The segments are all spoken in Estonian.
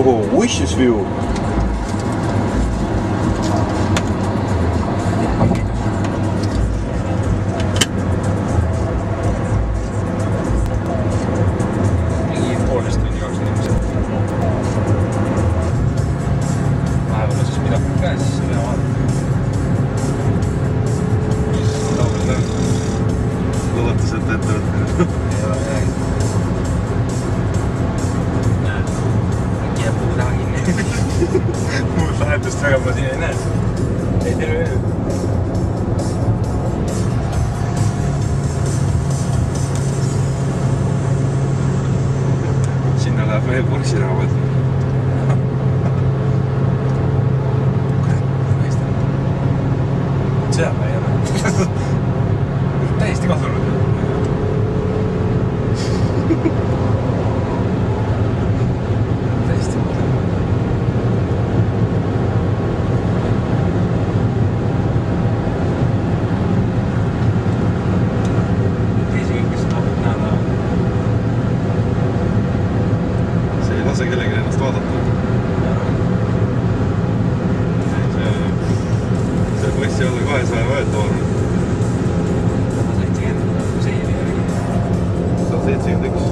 Oh, wishes view. Muud lahendust väga ma siin ei näe. Ei terve öö. Sinna läheb veel purksirahvad. Seal ma ei ole. Täiesti kadunud. Täiesti kadunud. Lase kellegi ennast vaadata. See passi alla 200 võeta on. 171.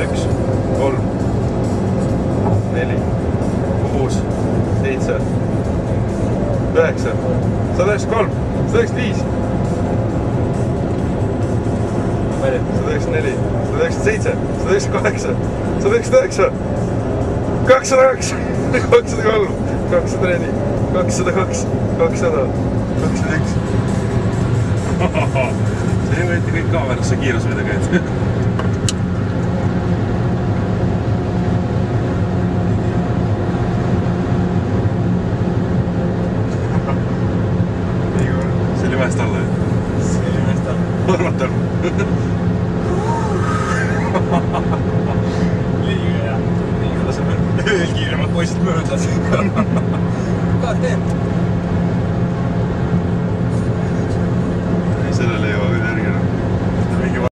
Üks, 3, 4, 6, 7, 9, 193, 195, 194, 197, 198, 199, 202, 203, 204, 202, 200, 201. See võeti kõik kaamerasse kiirus, mida käid. Mäest alla, jah? See oli mäest alla. Arvatal. Liiga hea. Liiga laseme veel kiiremad poisid möödas. Ka teen.